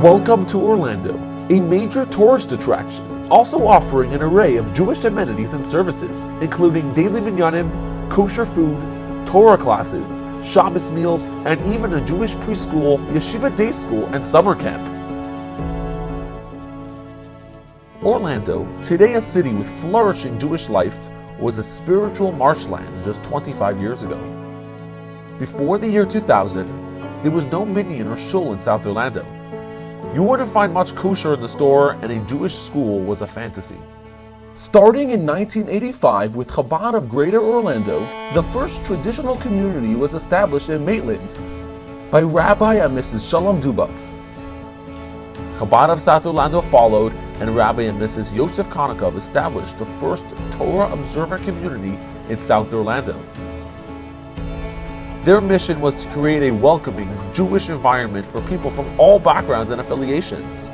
Welcome to Orlando, a major tourist attraction, also offering an array of Jewish amenities and services, including daily minyanim, kosher food, Torah classes, Shabbos meals, and even a Jewish preschool, yeshiva day school, and summer camp. Orlando, today a city with flourishing Jewish life, was a spiritual marshland just 25 years ago. Before the year 2000, there was no minyan or shul in South Orlando. You wouldn't find much kosher in the store, and a Jewish school was a fantasy. Starting in 1985 with Chabad of Greater Orlando, the first traditional community was established in Maitland by Rabbi and Mrs. Shalom Dubav. Chabad of South Orlando followed, and Rabbi and Mrs. Yosef Konakov established the first Torah observer community in South Orlando. Their mission was to create a welcoming Jewish environment for people from all backgrounds and affiliations,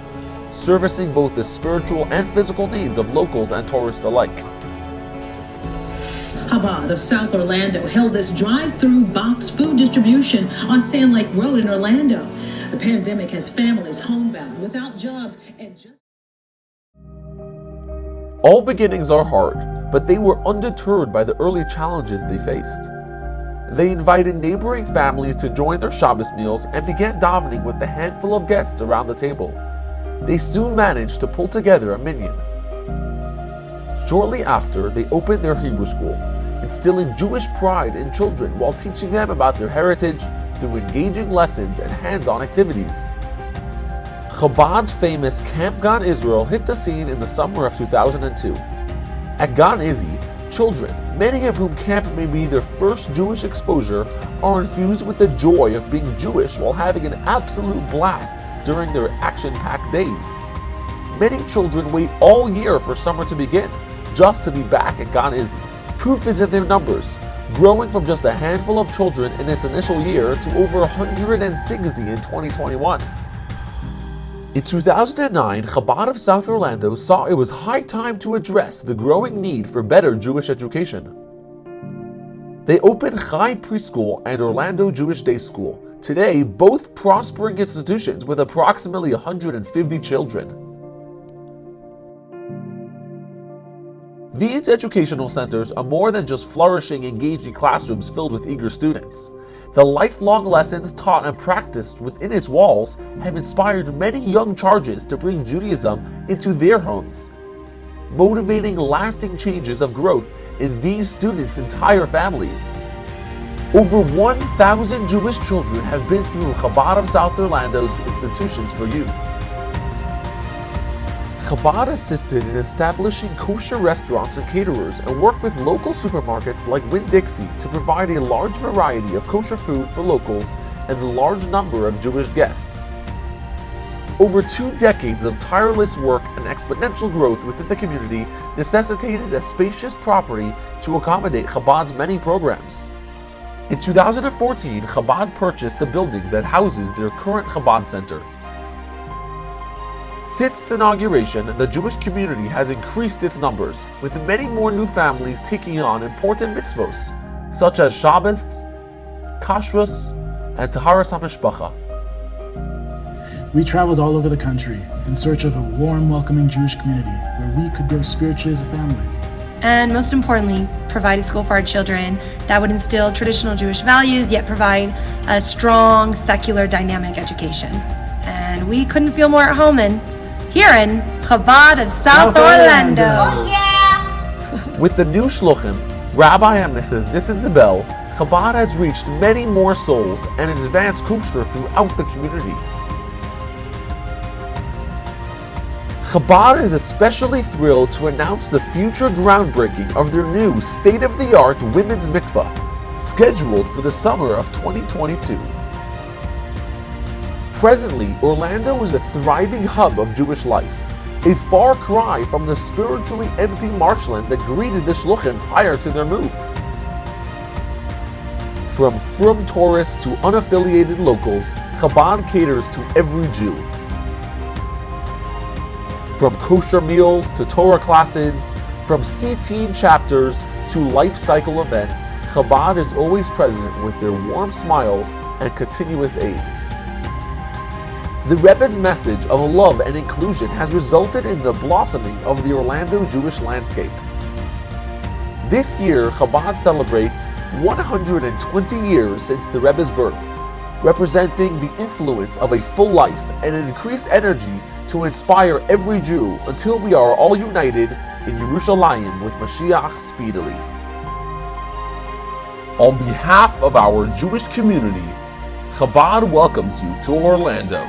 servicing both the spiritual and physical needs of locals and tourists alike. Chabad of South Orlando held this drive-through boxed food distribution on Sand Lake Road in Orlando. The pandemic has families homebound without jobs and just... All beginnings are hard, but they were undeterred by the early challenges they faced. They invited neighboring families to join their Shabbos meals and began davening with a handful of guests around the table. They soon managed to pull together a minyan. Shortly after, they opened their Hebrew school, instilling Jewish pride in children while teaching them about their heritage through engaging lessons and hands-on activities. Chabad's famous Camp Gan Israel hit the scene in the summer of 2002. At Gan Izzy, children, many of whom camp may be their first Jewish exposure, are infused with the joy of being Jewish while having an absolute blast during their action-packed days. Many children wait all year for summer to begin, just to be back at Gan Izzy. Proof is in their numbers, growing from just a handful of children in its initial year to over 160 in 2021. In 2009, Chabad of South Orlando saw it was high time to address the growing need for better Jewish education. They opened Chai Preschool and Orlando Jewish Day School, today both prospering institutions with approximately 150 children. These educational centers are more than just flourishing, engaging classrooms filled with eager students. The lifelong lessons taught and practiced within its walls have inspired many young charges to bring Judaism into their homes, motivating lasting changes of growth in these students' entire families. Over 1,000 Jewish children have been through Chabad of South Orlando's institutions for youth. Chabad assisted in establishing kosher restaurants and caterers and worked with local supermarkets like Winn-Dixie to provide a large variety of kosher food for locals and a large number of Jewish guests. Over 2 decades of tireless work and exponential growth within the community necessitated a spacious property to accommodate Chabad's many programs. In 2014, Chabad purchased the building that houses their current Chabad Center. Since its inauguration, the Jewish community has increased its numbers, with many more new families taking on important mitzvos, such as Shabbos, Kashrus, and Taharas HaMishpacha. We traveled all over the country in search of a warm, welcoming Jewish community where we could grow spiritually as a family. And most importantly, provide a school for our children that would instill traditional Jewish values, yet provide a strong, secular, dynamic education. And we couldn't feel more at home than here in Chabad of South Orlando. Oh yeah! With the new shluchim, Rabbi and Mrs. Nissen Zabel, Chabad has reached many more souls and advanced kosher throughout the community. Chabad is especially thrilled to announce the future groundbreaking of their new state-of-the-art women's mikvah, scheduled for the summer of 2022. Presently, Orlando is a thriving hub of Jewish life, a far cry from the spiritually empty marshland that greeted the shluchim prior to their move. From frum tourists to unaffiliated locals, Chabad caters to every Jew. From kosher meals to Torah classes, from C-Teen chapters to life cycle events, Chabad is always present with their warm smiles and continuous aid. The Rebbe's message of love and inclusion has resulted in the blossoming of the Orlando Jewish landscape. This year, Chabad celebrates 120 years since the Rebbe's birth, representing the influence of a full life and an increased energy to inspire every Jew until we are all united in Yerushalayim with Mashiach speedily. On behalf of our Jewish community, Chabad welcomes you to Orlando.